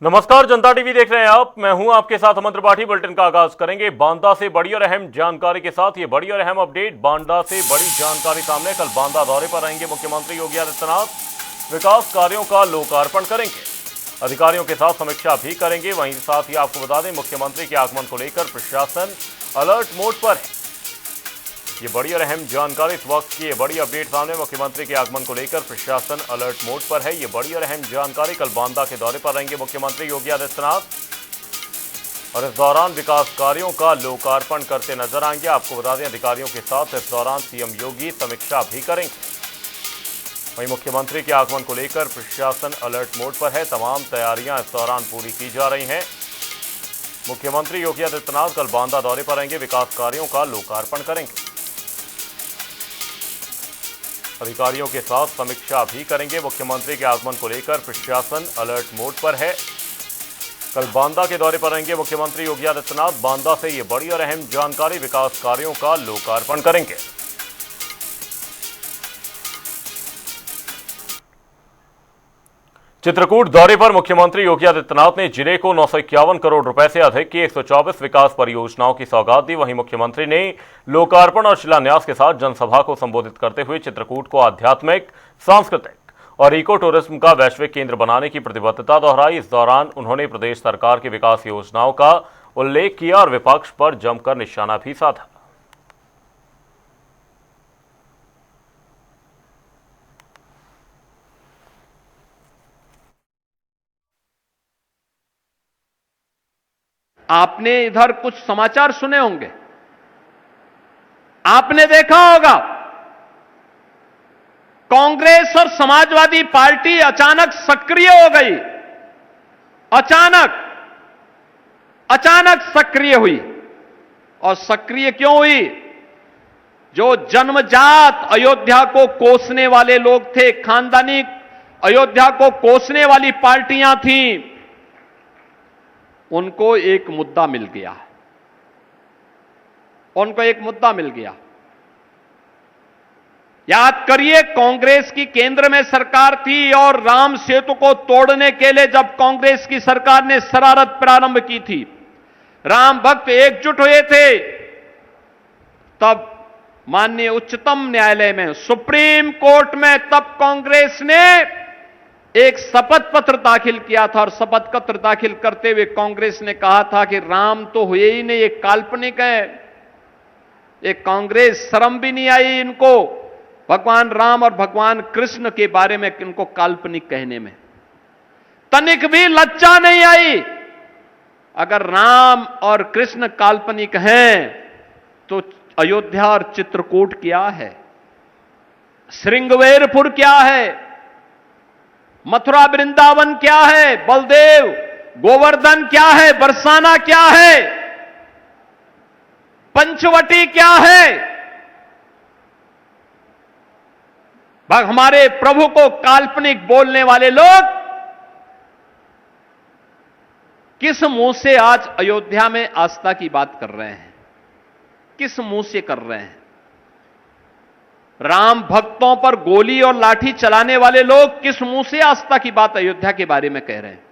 नमस्कार, जनता टीवी देख रहे हैं आप। मैं हूं आपके साथ अमन त्रिपाठी। बुलेटिन का आगाज करेंगे बांदा से बड़ी और अहम जानकारी के साथ। ये बड़ी और अहम अपडेट, बांदा से बड़ी जानकारी सामने। कल बांदा दौरे पर आएंगे मुख्यमंत्री योगी आदित्यनाथ। विकास कार्यों का लोकार्पण करेंगे, अधिकारियों के साथ समीक्षा भी करेंगे। वहीं साथ ही आपको बता दें, मुख्यमंत्री के आगमन को लेकर प्रशासन अलर्ट मोड पर है। ये बड़ी और अहम जानकारी इस वक्त की, ये बड़ी अपडेट सामने। मुख्यमंत्री के आगमन को लेकर प्रशासन अलर्ट मोड पर है। ये बड़ी और अहम जानकारी। कल बांदा के दौरे पर रहेंगे मुख्यमंत्री योगी आदित्यनाथ और इस दौरान विकास कार्यों का लोकार्पण करते नजर आएंगे। आपको बता दें, अधिकारियों के साथ इस दौरान सीएम योगी समीक्षा भी करेंगे। वहीं मुख्यमंत्री के आगमन को लेकर प्रशासन अलर्ट मोड पर है। तमाम तैयारियां इस दौरान पूरी की जा रही हैं। मुख्यमंत्री योगी आदित्यनाथ कल बांदा दौरे पर रहेंगे, विकास कार्यों का लोकार्पण करेंगे, अधिकारियों के साथ समीक्षा भी करेंगे। मुख्यमंत्री के आगमन को लेकर प्रशासन अलर्ट मोड पर है। कल बांदा के दौरे पर रहेंगे मुख्यमंत्री योगी आदित्यनाथ। बांदा से ये बड़ी और अहम जानकारी, विकास कार्यों का लोकार्पण करेंगे। चित्रकूट दौरे पर मुख्यमंत्री योगी आदित्यनाथ ने जिले को 951 करोड़ रुपए से अधिक की 124 विकास परियोजनाओं की सौगात दी। वहीं मुख्यमंत्री ने लोकार्पण और शिलान्यास के साथ जनसभा को संबोधित करते हुए चित्रकूट को आध्यात्मिक, सांस्कृतिक और इको टूरिज्म का वैश्विक केंद्र बनाने की प्रतिबद्धता दोहराई। इस दौरान उन्होंने प्रदेश सरकार की विकास योजनाओं का उल्लेख किया और विपक्ष पर जमकर निशाना भी साधा। आपने इधर कुछ समाचार सुने होंगे, आपने देखा होगा कांग्रेस और समाजवादी पार्टी अचानक सक्रिय हो गई। अचानक सक्रिय हुई। और सक्रिय क्यों हुई? जो जन्मजात अयोध्या को कोसने वाले लोग थे, खानदानी अयोध्या को कोसने वाली पार्टियां थीं, उनको एक मुद्दा मिल गया। उनको एक मुद्दा मिल गया। याद करिए, कांग्रेस की केंद्र में सरकार थी और राम सेतु को तोड़ने के लिए जब कांग्रेस की सरकार ने शरारत प्रारंभ की थी, राम भक्त एकजुट हुए थे, तब माननीय उच्चतम न्यायालय में, सुप्रीम कोर्ट में, तब कांग्रेस ने एक शपथ पत्र दाखिल किया था। और शपथ पत्र दाखिल करते हुए कांग्रेस ने कहा था कि राम तो हुए ही नहीं, ये काल्पनिक है। ये कांग्रेस शर्म भी नहीं आई इनको भगवान राम और भगवान कृष्ण के बारे में इनको काल्पनिक कहने में, तनिक भी लज्जा नहीं आई। अगर राम और कृष्ण काल्पनिक हैं तो अयोध्या और चित्रकूट क्या है, श्रृंगवेरपुर क्या है, मथुरा वृंदावन क्या है, बलदेव गोवर्धन क्या है, बरसाना क्या है, पंचवटी क्या है? हमारे प्रभु को काल्पनिक बोलने वाले लोग किस मुंह से आज अयोध्या में आस्था की बात कर रहे हैं? किस मुंह से कर रहे हैं? राम भक्तों पर गोली और लाठी चलाने वाले लोग किस मुंह से आस्था की बात अयोध्या के बारे में कह रहे हैं?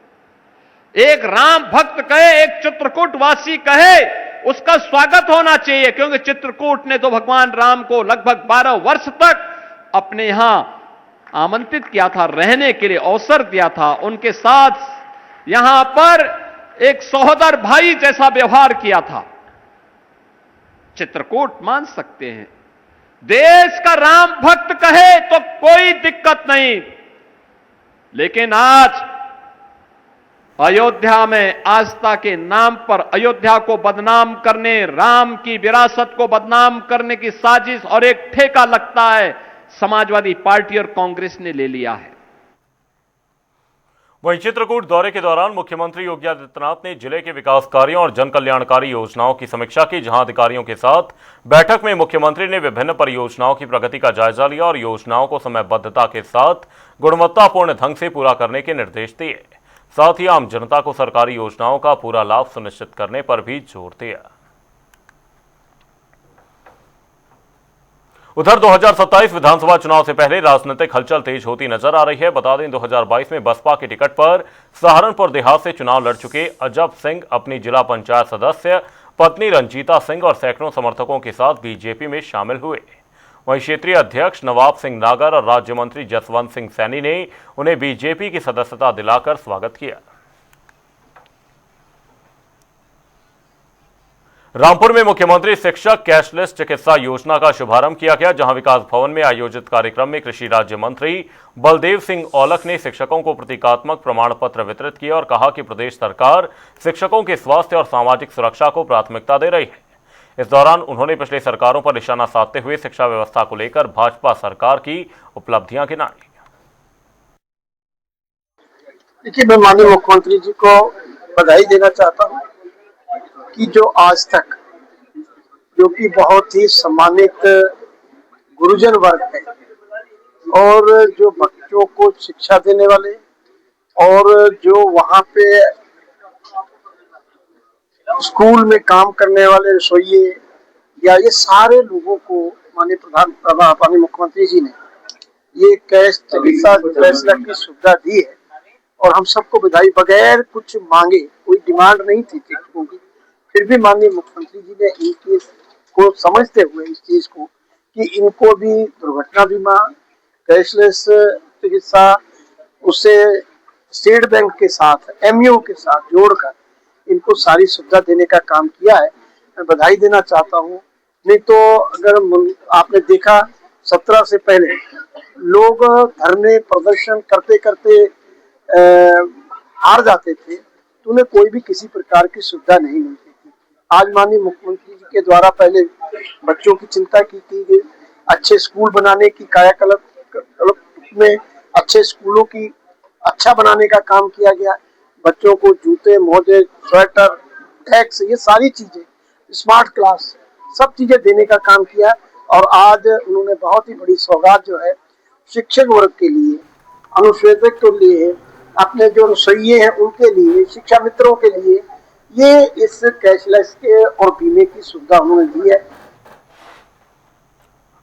एक राम भक्त कहे, एक चित्रकूट वासी कहे, उसका स्वागत होना चाहिए, क्योंकि चित्रकूट ने तो भगवान राम को लगभग 12 वर्ष तक अपने यहां आमंत्रित किया था, रहने के लिए अवसर दिया था, उनके साथ यहां पर एक सहोदर भाई जैसा व्यवहार किया था। चित्रकूट मान सकते हैं, देश का राम भक्त कहे तो कोई दिक्कत नहीं, लेकिन आज अयोध्या में आस्था के नाम पर अयोध्या को बदनाम करने, राम की विरासत को बदनाम करने की साजिश और एक ठेका लगता है समाजवादी पार्टी और कांग्रेस ने ले लिया है। वहीं चित्रकूट दौरे के दौरान मुख्यमंत्री योगी आदित्यनाथ ने जिले के विकास कार्यों और जन कल्याणकारी योजनाओं की समीक्षा की, जहां अधिकारियों के साथ बैठक में मुख्यमंत्री ने विभिन्न परियोजनाओं की प्रगति का जायजा लिया और योजनाओं को समयबद्धता के साथ गुणवत्तापूर्ण ढंग से पूरा करने के निर्देश दिए। साथ ही आम जनता को सरकारी योजनाओं का पूरा लाभ सुनिश्चित करने पर भी जोर दिया। उधर 2027 विधानसभा चुनाव से पहले राजनीतिक हलचल तेज होती नजर आ रही है। बता दें 2022 में बसपा के टिकट पर सहारनपुर देहात से चुनाव लड़ चुके अजब सिंह अपनी जिला पंचायत सदस्य पत्नी रंजीता सिंह और सैकड़ों समर्थकों के साथ बीजेपी में शामिल हुए। वहीं क्षेत्रीय अध्यक्ष नवाब सिंह नागर और राज्य मंत्री जसवंत सिंह सैनी ने उन्हें बीजेपी की सदस्यता दिलाकर स्वागत किया। रामपुर में मुख्यमंत्री शिक्षक कैशलेस चिकित्सा योजना का शुभारंभ किया गया, जहां विकास भवन में आयोजित कार्यक्रम में कृषि राज्य मंत्री बलदेव सिंह औलख ने शिक्षकों को प्रतीकात्मक प्रमाण पत्र वितरित किया और कहा कि प्रदेश सरकार शिक्षकों के स्वास्थ्य और सामाजिक सुरक्षा को प्राथमिकता दे रही है। इस दौरान उन्होंने पिछली सरकारों पर निशाना साधते हुए शिक्षा व्यवस्था को लेकर भाजपा सरकार की उपलब्धियां गिनाई। देखिए, मैं माननीय मुख्यमंत्री जी को बधाई देना चाहता हूं कि जो आज तक जो कि बहुत ही सम्मानित गुरुजन वर्ग है और जो बच्चों को शिक्षा देने वाले और जो वहां पे स्कूल में काम करने वाले रसोइये या ये सारे लोगों को माननीय मुख्यमंत्री जी ने ये कैश चिकित्सा की सुविधा दी है और हम सबको बधाई। बगैर कुछ मांगे, कोई डिमांड नहीं थी शिक्षकों की, फिर भी माननीय मुख्यमंत्री जी ने इनकी को समझते हुए इस चीज को कि इनको भी दुर्घटना बीमा, कैशलेस चिकित्सा, उससे स्टेट बैंक के साथ, एमयू के साथ जोड़कर इनको सारी सुविधा देने का काम किया है। मैं बधाई देना चाहता हूँ। नहीं तो अगर आपने देखा 17 से पहले लोग धरने प्रदर्शन करते करते हार जाते थे तो उन्हें कोई भी किसी प्रकार की सुविधा नहीं मिलती थी। आज माननीय मुख्यमंत्री जी के द्वारा पहले बच्चों की चिंता की गई, अच्छे स्कूल बनाने की कायाकल्प में अच्छे स्कूलों की अच्छा बनाने का काम किया गया। बच्चों को जूते, मोजे, स्वेटर, टैक्स, ये सारी चीजें, स्मार्ट क्लास, सब चीजें देने का काम किया और आज उन्होंने बहुत ही बड़ी सौगात जो है शिक्षक वर्ग के लिए, अनुसूचित के लिए, अपने जो रसोइये हैं उनके लिए, शिक्षा मित्रों के लिए ये इस कैशलेस के और बीमे की सुविधा उन्होंने दी है।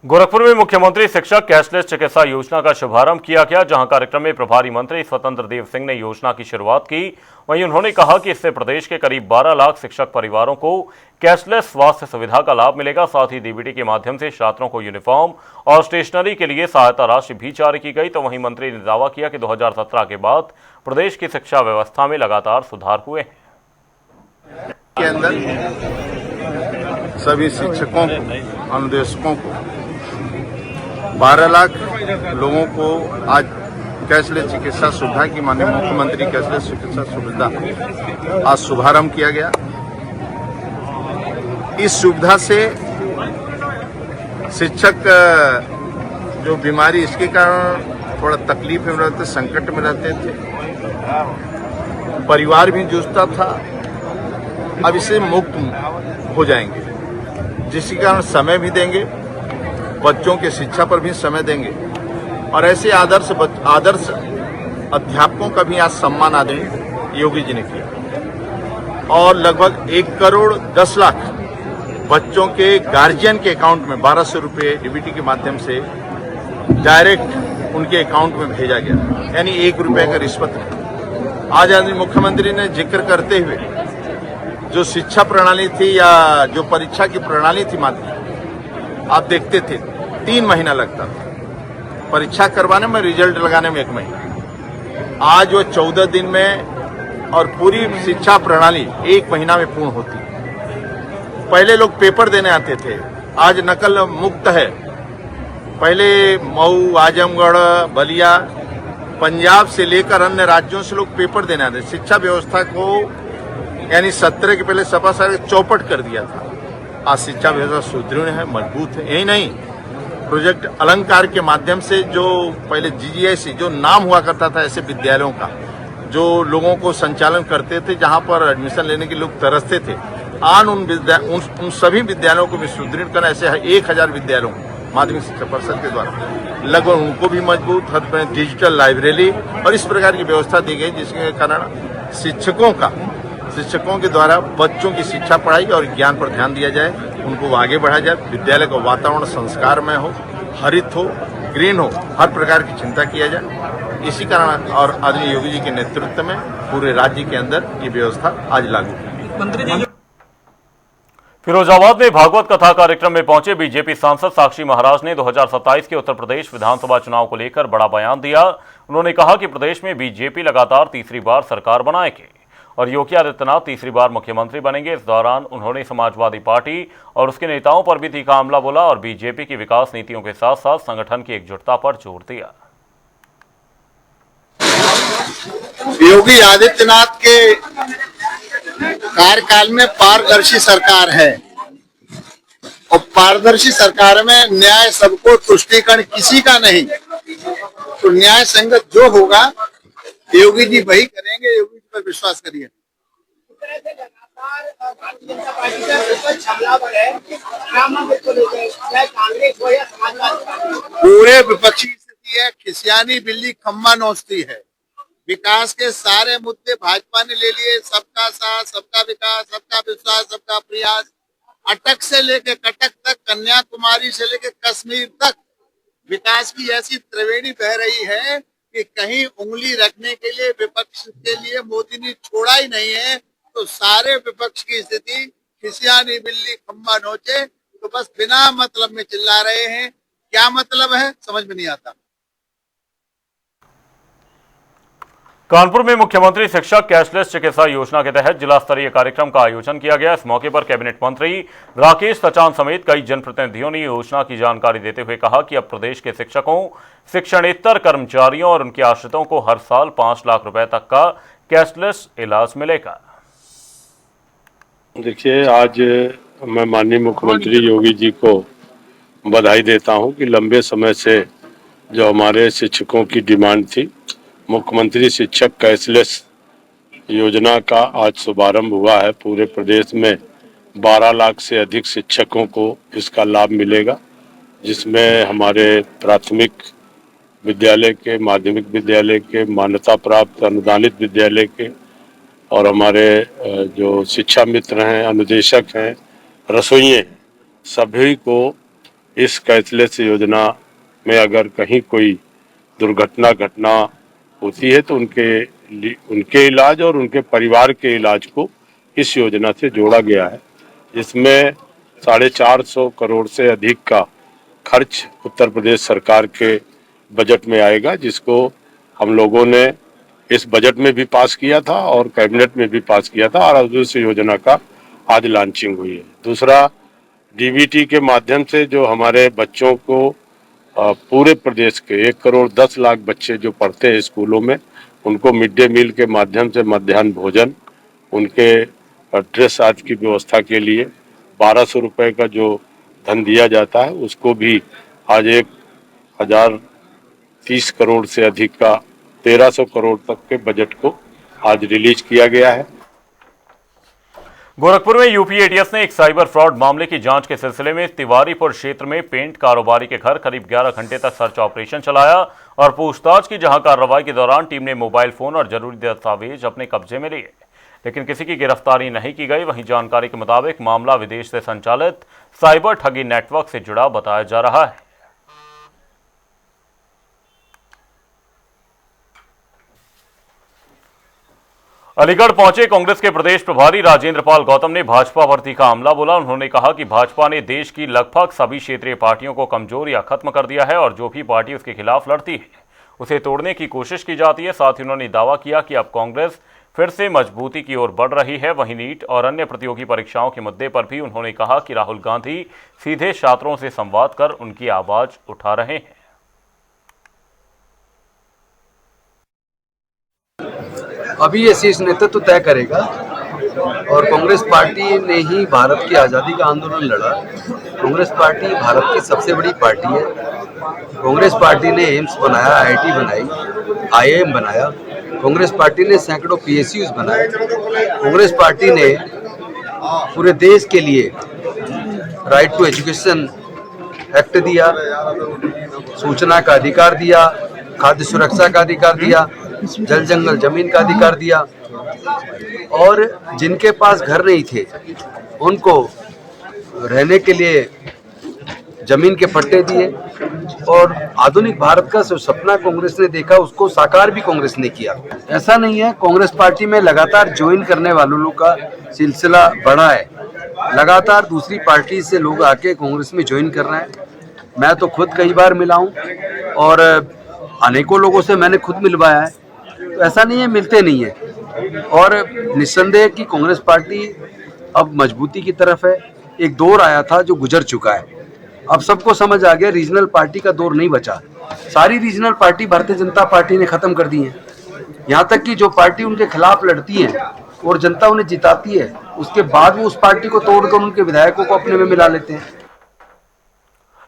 गोरखपुर में मुख्यमंत्री शिक्षक कैशलेस चिकित्सा योजना का शुभारंभ किया गया, जहां कार्यक्रम में प्रभारी मंत्री स्वतंत्र देव सिंह ने योजना की शुरुआत की। वहीं उन्होंने कहा कि इससे प्रदेश के करीब 12 लाख शिक्षक परिवारों को कैशलेस स्वास्थ्य सुविधा का लाभ मिलेगा। साथ ही डीबीटी के माध्यम से छात्रों को यूनिफॉर्म और स्टेशनरी के लिए सहायता राशि भी जारी की गई। तो वहीं मंत्री ने दावा किया कि 2017 के बाद प्रदेश की शिक्षा व्यवस्था में लगातार सुधार हुए हैं। के अंदर सभी शिक्षकों को, अनुदेशकों को 12 लाख लोगों को आज कैशलेस चिकित्सा सुविधा की माननीय मुख्यमंत्री कैशलेस चिकित्सा सुविधा आज शुभारंभ किया गया। इस सुविधा से शिक्षक जो बीमारी इसके कारण थोड़ा तकलीफ में रहते, संकट में रहते थे, परिवार भी जूझता था, अब इससे मुक्त हो जाएंगे, जिसके कारण समय भी देंगे, बच्चों के शिक्षा पर भी समय देंगे और ऐसे आदर्श अध्यापकों का भी आज सम्मान आदरणीय योगी जी ने किया और लगभग 1 करोड़ 10 लाख बच्चों के गार्जियन के अकाउंट में 1200 रुपये डीबीटी के माध्यम से डायरेक्ट उनके अकाउंट में भेजा गया, यानी 1 रुपये का रिश्वत नहीं। आज आदरणीय मुख्यमंत्री ने जिक्र करते हुए जो शिक्षा प्रणाली थी या जो परीक्षा की प्रणाली थी माध्यम, आप देखते थे 3 महीना लगता था परीक्षा करवाने में, रिजल्ट लगाने में 1 महीना। आज वो 14 दिन में और पूरी शिक्षा प्रणाली 1 महीना में पूर्ण होती। पहले लोग पेपर देने आते थे, आज नकल मुक्त है। पहले मऊ, आजमगढ़, बलिया, पंजाब से लेकर अन्य राज्यों से लोग पेपर देने आते। शिक्षा व्यवस्था को यानी 17 के पहले सपा सारे चौपट कर दिया था। आज शिक्षा व्यवस्था सुदृढ़ है, मजबूत है। यही नहीं, प्रोजेक्ट अलंकार के माध्यम से जो पहले जीजीएसई जो नाम हुआ करता था ऐसे विद्यालयों का, जो लोगों को संचालन करते थे, जहां पर एडमिशन लेने के लोग तरसते थे, आज उन सभी विद्यालयों को भी सुदृढ़ करना, ऐसे 1000 विद्यालयों माध्यमिक शिक्षा परिषद के द्वारा लगभग उनको भी मजबूत, हद में डिजिटल लाइब्रेरी और इस प्रकार की व्यवस्था दी गई, जिसके कारण शिक्षकों का शिक्षकों के द्वारा बच्चों की शिक्षा पढ़ाई और ज्ञान पर ध्यान दिया जाए, उनको आगे बढ़ाया जाए। विद्यालय का वातावरण संस्कारमय हो, हरित हो, ग्रीन हो, हर प्रकार की चिंता किया जाए। इसी कारण और आदरणीय योगी जी के नेतृत्व में पूरे राज्य के अंदर ये व्यवस्था आज लागू है। मंत्री जी फिरोजाबाद में भागवत कथा कार्यक्रम में पहुंचे बीजेपी सांसद साक्षी महाराज ने 2027 के उत्तर प्रदेश विधानसभा चुनाव को लेकर बड़ा बयान दिया। उन्होंने कहा कि प्रदेश में बीजेपी लगातार तीसरी बार सरकार बनाएगी और योगी आदित्यनाथ तीसरी बार मुख्यमंत्री बनेंगे। इस दौरान उन्होंने समाजवादी पार्टी और उसके नेताओं पर भी तीखा हमला बोला और बीजेपी की विकास नीतियों के साथ साथ संगठन की एकजुटता पर जोर दिया। योगी आदित्यनाथ के कार्यकाल में पारदर्शी सरकार है और पारदर्शी सरकार में न्याय सबको, तुष्टीकरण किसी का नहीं। तो न्याय संगत जो होगा योगी जी वही करेंगे, योगी जी पर विश्वास करिए। पूरे विपक्षी स्थिति है, खिसियानी बिल्ली खम्मा नोचती है। विकास के सारे मुद्दे भाजपा ने ले लिए, सबका साथ, सबका विकास, सबका विश्वास, सबका प्रयास। अटक से लेके कटक तक, कन्याकुमारी से लेके कश्मीर तक विकास की ऐसी त्रिवेणी बह रही है कि कहीं उंगली रखने के लिए विपक्ष के लिए मोदी ने छोड़ा ही नहीं है। तो सारे विपक्ष की स्थिति खिसियानी बिल्ली खम्बा नोचे, तो बस बिना मतलब में चिल्ला रहे हैं। क्या मतलब है समझ में नहीं आता। कानपुर में मुख्यमंत्री शिक्षक कैशलेस चिकित्सा योजना के तहत जिला स्तरीय कार्यक्रम का आयोजन किया गया। इस मौके पर कैबिनेट मंत्री राकेश सचान समेत कई जनप्रतिनिधियों ने योजना की जानकारी देते हुए कहा कि अब प्रदेश के शिक्षकों, शिक्षणेतर कर्मचारियों और उनके आश्रितों को हर साल 5 लाख रुपए तक का कैशलेस इलाज मिलेगा। देखिए, आज मैं माननीय मुख्यमंत्री योगी जी को बधाई देता हूं कि लंबे समय से जो हमारे शिक्षकों की डिमांड थी, मुख्यमंत्री शिक्षक कैशलेस योजना का आज शुभारंभ हुआ है। पूरे प्रदेश में 12 लाख से अधिक शिक्षकों को इसका लाभ मिलेगा, जिसमें हमारे प्राथमिक विद्यालय के, माध्यमिक विद्यालय के, मान्यता प्राप्त अनुदानित विद्यालय के और हमारे जो शिक्षा मित्र हैं, अनुदेशक हैं, रसोइये, सभी को इस कैशलेस योजना में अगर कहीं कोई दुर्घटना घटना होती है तो उनके इलाज और उनके परिवार के इलाज को इस योजना से जोड़ा गया है। इसमें 450 करोड़ से अधिक का खर्च उत्तर प्रदेश सरकार के बजट में आएगा, जिसको हम लोगों ने इस बजट में भी पास किया था और कैबिनेट में भी पास किया था और उस योजना का आज लॉन्चिंग हुई है। दूसरा, डीबीटी के माध्यम से जो हमारे बच्चों को पूरे प्रदेश के 1 करोड़ 10 लाख बच्चे जो पढ़ते हैं स्कूलों में, उनको मिड डे मील के माध्यम से मध्याह्न भोजन, उनके ड्रेस आदि की व्यवस्था के लिए 1200 रुपये का जो धन दिया जाता है, उसको भी आज 1030 करोड़ से अधिक का 1300 करोड़ तक के बजट को आज रिलीज किया गया है। गोरखपुर में यूपी एटीएस ने एक साइबर फ्रॉड मामले की जांच के सिलसिले में तिवारीपुर क्षेत्र में पेंट कारोबारी के घर करीब 11 घंटे तक सर्च ऑपरेशन चलाया और पूछताछ की, जहां कार्रवाई के दौरान टीम ने मोबाइल फोन और जरूरी दस्तावेज अपने कब्जे में लिए, लेकिन किसी की गिरफ्तारी नहीं की गई। वहीं जानकारी के मुताबिक मामला विदेश से संचालित साइबर ठगी नेटवर्क से जुड़ा बताया जा रहा है। अलीगढ़ पहुंचे कांग्रेस के प्रदेश प्रभारी राजेंद्र पाल गौतम ने भाजपा पर तीखा हमला बोला। उन्होंने कहा कि भाजपा ने देश की लगभग सभी क्षेत्रीय पार्टियों को कमजोर या खत्म कर दिया है और जो भी पार्टी उसके खिलाफ लड़ती है उसे तोड़ने की कोशिश की जाती है। साथ ही उन्होंने दावा किया कि अब कांग्रेस फिर से मजबूती की ओर बढ़ रही है। वहीं नीट और अन्य प्रतियोगी परीक्षाओं के मुद्दे पर भी उन्होंने कहा कि राहुल गांधी सीधे छात्रों से संवाद कर उनकी आवाज उठा रहे हैं। अभी ये शीर्ष नेतृत्व तय करेगा और कांग्रेस पार्टी ने ही भारत की आज़ादी का आंदोलन लड़ा। कांग्रेस पार्टी भारत की सबसे बड़ी पार्टी है। कांग्रेस पार्टी ने एम्स बनाया, आईआईटी बनाई, आईआईएम बनाया। कांग्रेस पार्टी ने सैकड़ों पीएसयूज बनाए। कांग्रेस पार्टी ने पूरे देश के लिए राइट टू एजुकेशन एक्ट दिया, सूचना का अधिकार दिया, खाद्य सुरक्षा का अधिकार दिया, जल जंगल जमीन का अधिकार दिया। और जिनके पास घर नहीं थे उनको रहने के लिए जमीन के पट्टे दिए और आधुनिक भारत का जो सपना कांग्रेस ने देखा उसको साकार भी कांग्रेस ने किया। ऐसा नहीं है, कांग्रेस पार्टी में लगातार ज्वाइन करने वालों का सिलसिला बढ़ा है। लगातार दूसरी पार्टी से लोग आके कांग्रेस में ज्वाइन कर रहे हैं। मैं तो खुद कई बार मिला हूँ और अनेकों लोगों से मैंने खुद मिलवाया है, तो ऐसा नहीं है मिलते नहीं है। और निस्संदेह कि कांग्रेस पार्टी अब मजबूती की तरफ है। एक दौर आया था जो गुजर चुका है, अब सबको समझ आ गया रीजनल पार्टी का दौर नहीं बचा। सारी regional party Bharatiya Janata party ने खत्म कर दी है। यहाँ तक कि जो पार्टी उनके खिलाफ लड़ती है और जनता उन्हें जिताती है, उसके बाद वो उस पार्टी को तोड़कर उनके विधायकों को अपने में मिला लेते हैं।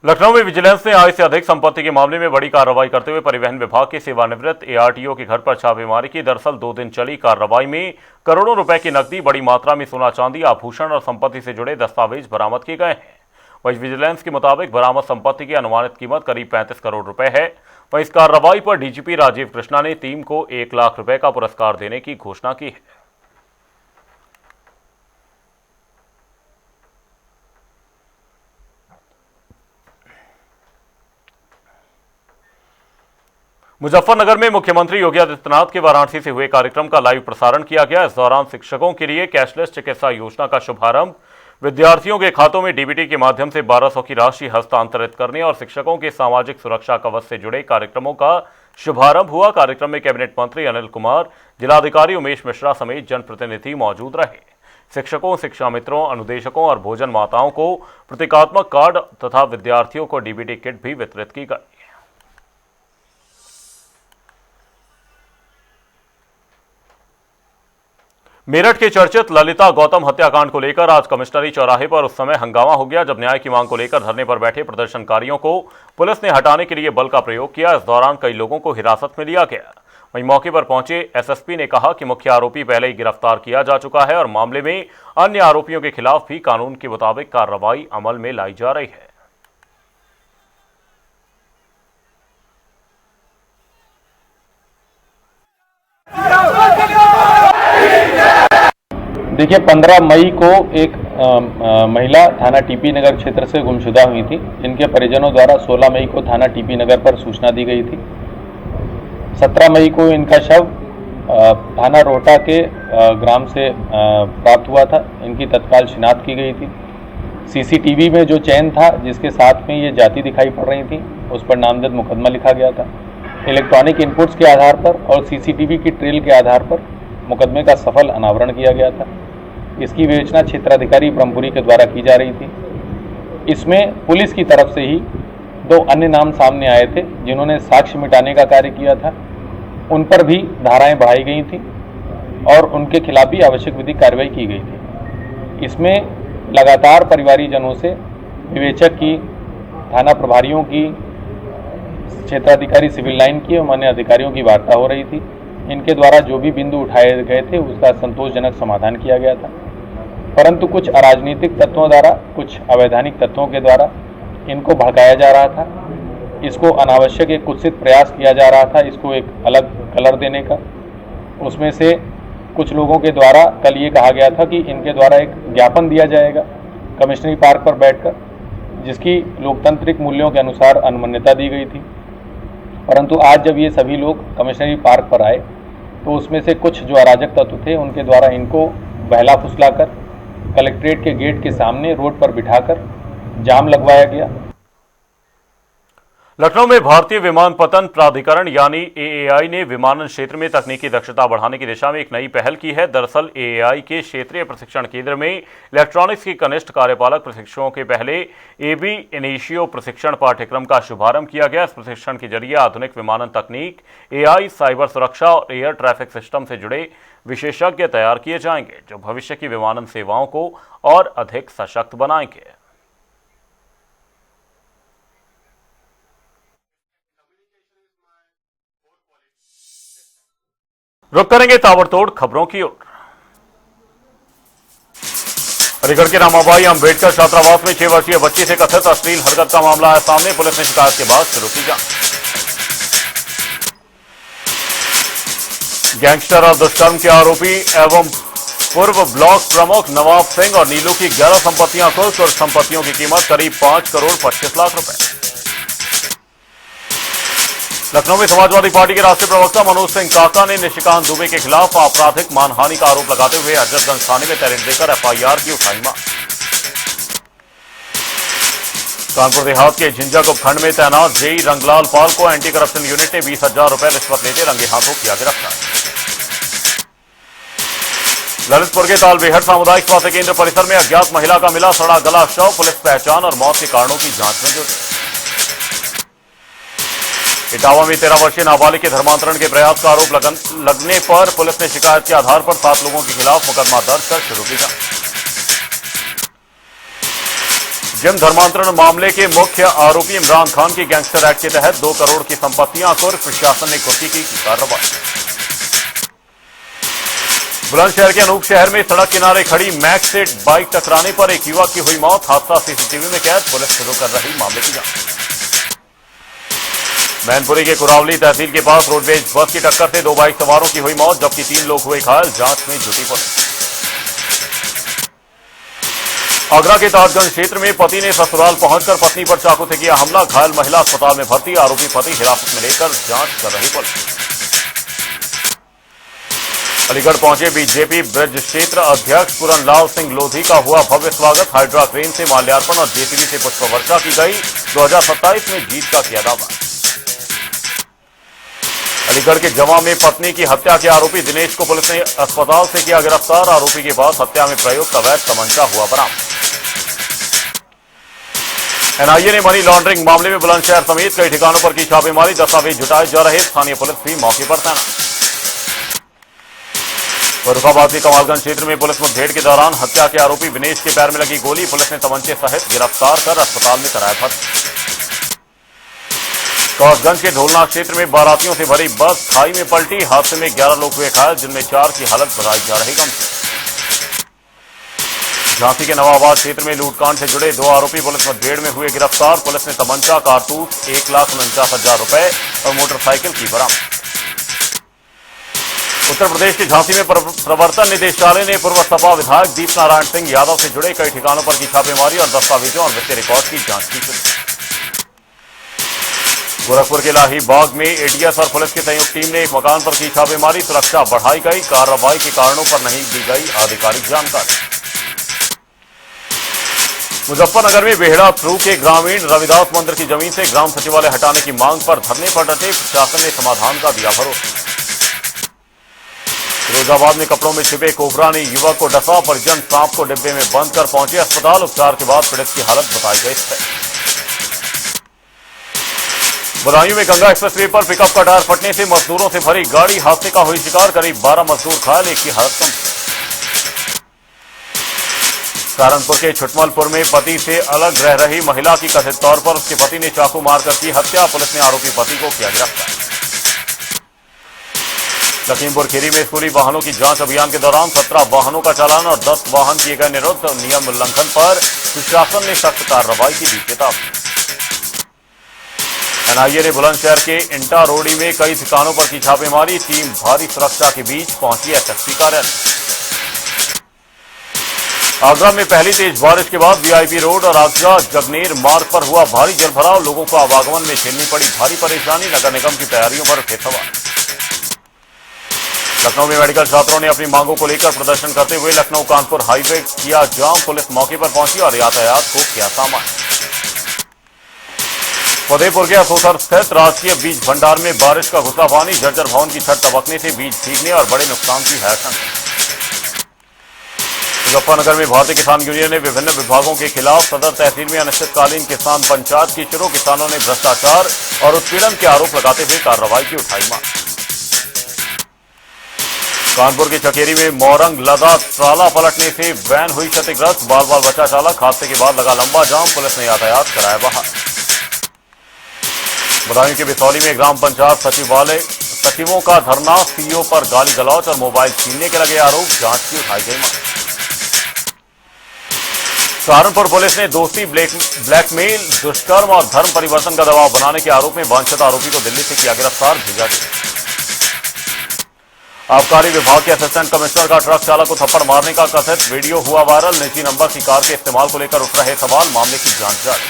लखनऊ में विजिलेंस ने आय से अधिक संपत्ति के मामले में बड़ी कार्रवाई करते हुए परिवहन विभाग के सेवानिवृत्त एआरटीओ के घर पर छापेमारी की। दरअसल 2 दिन चली कार्रवाई में करोड़ों रुपए की नकदी, बड़ी मात्रा में सोना चांदी, आभूषण और संपत्ति से जुड़े दस्तावेज बरामद किए गए हैं। वहीं विजिलेंस के मुताबिक बरामद संपत्ति की अनुमानित कीमत करीब 35 करोड़ रुपए है। वहीं इस कार्रवाई पर डीजीपी राजीव कृष्णा ने टीम को 1 लाख रुपए का पुरस्कार देने की घोषणा की है। मुजफ्फरनगर में मुख्यमंत्री योगी आदित्यनाथ के वाराणसी से हुए कार्यक्रम का लाइव प्रसारण किया गया। इस दौरान शिक्षकों के लिए कैशलेस चिकित्सा योजना का शुभारंभ, विद्यार्थियों के खातों में डीबीटी के माध्यम से 1200 की राशि हस्तांतरित करने और शिक्षकों के सामाजिक सुरक्षा कवच से जुड़े कार्यक्रमों का शुभारंभ हुआ। कार्यक्रम में कैबिनेट मंत्री अनिल कुमार, जिलाधिकारी उमेश मिश्रा समेत जनप्रतिनिधि मौजूद रहे। शिक्षकों, शिक्षा मित्रों, अनुदेशकों और भोजन माताओं को प्रतीकात्मक कार्ड तथा विद्यार्थियों को डीबीटी किट भी वितरित की गई। मेरठ के चर्चित ललिता गौतम हत्याकांड को लेकर आज कमिश्नरी चौराहे पर उस समय हंगामा हो गया जब न्याय की मांग को लेकर धरने पर बैठे प्रदर्शनकारियों को पुलिस ने हटाने के लिए बल का प्रयोग किया। इस दौरान कई लोगों को हिरासत में लिया गया। वहीं मौके पर पहुंचे एसएसपी ने कहा कि मुख्य आरोपी पहले ही गिरफ्तार किया जा चुका है और मामले में अन्य आरोपियों के खिलाफ भी कानून के मुताबिक कार्रवाई अमल में लाई जा रही है। देखिए, 15 मई को एक महिला थाना टीपी नगर क्षेत्र से गुमशुदा हुई थी। इनके परिजनों द्वारा 16 मई को थाना टीपी नगर पर सूचना दी गई थी। 17 मई को इनका शव थाना रोहटा के ग्राम से प्राप्त हुआ था। इनकी तत्काल शिनाख्त की गई थी। सीसीटीवी में जो चैन था जिसके साथ में ये जाति दिखाई पड़ रही थी, उस पर नामजद मुकदमा लिखा गया था। इलेक्ट्रॉनिक इनपुट्स के आधार पर और सीसीटीवी की ट्रेल के आधार पर मुकदमे का सफल अनावरण किया गया था। इसकी विवेचना क्षेत्राधिकारी ब्रह्मपुरी के द्वारा की जा रही थी। इसमें पुलिस की तरफ से ही 2 अन्य नाम सामने आए थे जिन्होंने साक्ष्य मिटाने का कार्य किया था। उन पर भी धाराएं बढ़ाई गई थी और उनके खिलाफ भी आवश्यक विधिक कार्रवाई की गई थी। इसमें लगातार परिवारीजनों से विवेचक की, थाना प्रभारियों की, क्षेत्राधिकारी सिविल लाइन की और अन्य अधिकारियों की वार्ता हो रही थी। इनके द्वारा जो भी बिंदु उठाए गए थे उसका संतोषजनक समाधान किया गया था, परंतु कुछ अराजनीतिक तत्वों द्वारा, कुछ अवैधानिक तत्वों के द्वारा इनको भड़काया जा रहा था। इसको अनावश्यक एक कुत्सित प्रयास किया जा रहा था, इसको एक अलग कलर देने का। उसमें से कुछ लोगों के द्वारा कल ये कहा गया था कि इनके द्वारा एक ज्ञापन दिया जाएगा कमिश्नरी पार्क पर बैठकर, जिसकी लोकतांत्रिक मूल्यों के अनुसार अनुमान्यता दी गई थी। परंतु आज जब ये सभी लोग कमिश्नरी पार्क पर आए तो उसमें से कुछ जो अराजक तत्व थे उनके द्वारा इनको बहला फुसलाकर कलेक्ट्रेट के गेट के सामने रोड पर बिठाकर जाम लगवाया गया। लखनऊ में भारतीय विमानपत्तन प्राधिकरण यानी एएआई ने विमानन क्षेत्र में तकनीकी दक्षता बढ़ाने की दिशा में एक नई पहल की है। दरअसल एएआई के क्षेत्रीय प्रशिक्षण केंद्र में इलेक्ट्रॉनिक्स के कनिष्ठ कार्यपालक प्रशिक्षुओं के पहले एबी इनिशियो प्रशिक्षण पाठ्यक्रम का शुभारंभ किया गया। इस प्रशिक्षण के जरिए आधुनिक विमानन तकनीक, एआई, साइबर सुरक्षा और एयर ट्रैफिक सिस्टम से जुड़े विशेषज्ञ तैयार किए जाएंगे जो भविष्य की विमानन सेवाओं को और अधिक सशक्त बनाएंगे। रुक करेंगे ताबड़तोड़ खबरों की ओर। अलीगढ़ के रामाबाई अंबेडकर छात्रावास में 6 वर्षीय बच्ची से कथित अश्लील हरकत का मामला आया सामने। पुलिस ने शिकायत के बाद शुरू की जांच। गैंगस्टर और दुष्कर्म के आरोपी एवं पूर्व ब्लॉक प्रमुख नवाब सिंह और नीलू की 11 संपत्तियां कुछ और संपत्तियों की कीमत करीब 5 करोड़ 25 लाख रुपए। लखनऊ में समाजवादी पार्टी के राष्ट्रीय प्रवक्ता मनोज सिंह काका ने निशिकांत दुबे के खिलाफ आपराधिक मानहानि का आरोप लगाते हुए हजरतगंज थाने में तहरीर देकर एफआईआर की उठाई मांग। कानपुर देहात के झिंझक उपखंड में तैनात जेई रंगलाल पाल को एंटी करप्शन यूनिट ने 20,000 रुपए रिश्वत लेते रंगे हाथों किया गिरफ्तार। ललितपुर के तालबेहट सामुदायिक स्वास्थ्य केंद्र परिसर में अज्ञात महिला का मिला सड़ा गला शव, पुलिस पहचान और मौत के कारणों की जांच में जुटी। इटावा में 13 वर्षीय नाबालिग के धर्मांतरण के प्रयास का आरोप लगने पर पुलिस ने शिकायत के आधार पर 7 लोगों के खिलाफ मुकदमा दर्ज कर शुरू की जांच। जिम धर्मांतरण मामले के मुख्य आरोपी इमरान खान की गैंगस्टर एक्ट के तहत 2 करोड़ की संपत्तियां कुर्क, प्रशासन ने कुर्की की कार्रवाई। बुलंदशहर के अनूप शहर में सड़क किनारे खड़ी मैक्स से बाइक टकराने पर एक युवक की हुई मौत, हादसा सीसीटीवी में कैद, पुलिस शुरू कर रही मामले की जांच। मैनपुरी के कुरावली तहसील के पास रोडवेज बस की टक्कर से 2 बाइक सवारों की हुई मौत, जबकि 3 लोग हुए घायल, जांच में जुटी पुलिस। आगरा के ताजगंज क्षेत्र में पति ने ससुराल पहुंचकर पत्नी पर चाकू से किया हमला, घायल महिला अस्पताल में भर्ती, आरोपी पति हिरासत में लेकर जांच कर रही पुलिस। अलीगढ़ पहुंचे बीजेपी ब्रज क्षेत्र अध्यक्ष पूरनलाल सिंह लोधी का हुआ भव्य स्वागत, हाइड्रा क्रेन से माल्यार्पण और जेसीबी से पुष्प वर्षा की गई, 2027 में जीत का किया दावा। अलीगढ़ के जमा में पत्नी की हत्या के आरोपी दिनेश को पुलिस ने अस्पताल से किया गिरफ्तार, आरोपी के पास हत्या में प्रयुक्त अवैध तमंचा हुआ बरामद। एनआईए ने मनी लॉन्ड्रिंग मामले में बुलंदशहर समेत कई ठिकानों पर की छापेमारी, दस्तावेज जुटाए जा रहे, स्थानीय पुलिस भी मौके पर तैनात। फर्रुखाबाद के कमालगंज क्षेत्र में पुलिस मुठभेड़ के दौरान हत्या के आरोपी विनेश के पैर में लगी गोली, पुलिस ने तमंचे सहित गिरफ्तार कर अस्पताल में कराया भर्ती। कौसगंज के ढोलना क्षेत्र में बारातियों से भरी बस खाई में पलटी, हादसे में 11 लोग हुए घायल, जिनमें 4 की हालत बताई जा रही गंभीर। झांसी के नवाबाद क्षेत्र में लूटकांड से जुड़े 2 आरोपी पुलिस मुठभेड़ में हुए गिरफ्तार, पुलिस ने तमंचा, कारतूस, 1,49,000 रुपए और मोटरसाइकिल की बरामद। उत्तर प्रदेश के झांसी में प्रवर्तन निदेशालय ने पूर्व सपा विधायक दीप नारायण सिंह यादव से जुड़े कई ठिकानों पर की छापेमारी और दस्तावेजों और वित्तीय रिकॉर्ड की जांच की। गोरखपुर के लाहीबाग में एडीएस और पुलिस की संयुक्त टीम ने एक मकान पर की छापेमारी, सुरक्षा बढ़ाई गई, कार्रवाई के कारणों पर नहीं दी गई आधिकारिक जानकारी। मुजफ्फरनगर में बेहड़ा थ्रू के ग्रामीण रविदास मंदिर की जमीन से ग्राम सचिवालय हटाने की मांग पर धरने पर डटे, प्रशासन ने समाधान का दिया भरोसा। फिरोजाबाद में कपड़ों में छिपे कोबरा ने युवक को डसा, परिजन सांप को डिब्बे में बंद कर पहुंचे अस्पताल, उपचार के बाद पीड़ित की हालत बताई गई स्थिर। बदायूं में गंगा एक्सप्रेसवे पर पिकअप का टायर फटने से मजदूरों से भरी गाड़ी हादसे का हुई शिकार, करीब 12 मजदूर घायल, एक की हालत गंभीर। सहारनपुर के छुटमलपुर में पति से अलग रह रही महिला की कथित तौर पर उसके पति ने चाकू मारकर की हत्या, पुलिस ने आरोपी पति को किया गिरफ्तार। लखीमपुर खीरी में स्कूली वाहनों की जांच अभियान के दौरान 17 वाहनों का चालान और 10 वाहन किए गए निरुद्ध, नियम उल्लंघन पर प्रशासन ने सख्त कार्रवाई की दी चेतावनी। एनआईए ने बुलंदशहर के इंटा रोडी में कई ठिकानों पर की छापेमारी, टीम भारी सुरक्षा के बीच पहुंची एसएसपी कार्यालय। आगरा में पहली तेज बारिश के बाद वीआईपी रोड और आगरा जगनेर मार्ग पर हुआ भारी जलभराव, लोगों को आवागमन में झेलनी पड़ी भारी परेशानी, नगर निगम की तैयारियों पर उठे सवाल। लखनऊ में मेडिकल छात्रों ने अपनी मांगों को लेकर प्रदर्शन करते हुए लखनऊ कानपुर हाईवे किया जाम, पुलिस मौके पर पहुंची और यातायात को किया सामान्य। फतेहपुर के असोथर स्थित राजकीय बीज भंडार में बारिश का घुसा पानी, जर्जर भवन की छत टपकने से बीज भीगने और बड़े नुकसान की है आशंका। मुजफ्फरनगर में भारतीय किसान यूनियन ने विभिन्न विभागों के खिलाफ सदर तहसील में अनिश्चितकालीन किसान पंचायत की शुरू, किसानों ने भ्रष्टाचार और उत्पीड़न के आरोप लगाते हुए कार्रवाई की उठाई मांग। कानपुर के चकेरी में मोरंग लदा ट्राला पलटने से वैन हुई क्षतिग्रस्त, बाल बाल बचा चालक, हादसे के बाद लगा लंबा जाम, पुलिस ने यातायात कराया बहाल। बदायूं के बिसौली में ग्राम पंचायत सचिवों का धरना, सीईओ पर गाली गलौच और मोबाइल छीनने के लगे आरोप, जांच की उठाई गई मांग। सहारनपुर पुलिस ने दोस्ती, ब्लैकमेल, दुष्कर्म और धर्म परिवर्तन का दबाव बनाने के आरोप में वांछित आरोपी को दिल्ली से किया गिरफ्तार, भेजा गया। आबकारी विभाग के असिस्टेंट कमिश्नर का ट्रक चालक को थप्पड़ मारने का कथित वीडियो हुआ वायरल। निजी नंबर की कार के इस्तेमाल को लेकर उठ रहे सवाल, मामले की जांच जारी।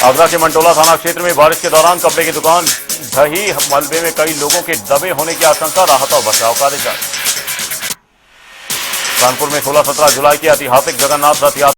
आगरा के मंटोला थाना क्षेत्र में बारिश के दौरान कपड़े की दुकान ढही, मलबे में कई लोगों के दबे होने की आशंका, राहत और बचाव कार्य जारी। कानपुर में 16-17 जुलाई की ऐतिहासिक जगन्नाथ रथ यात्रा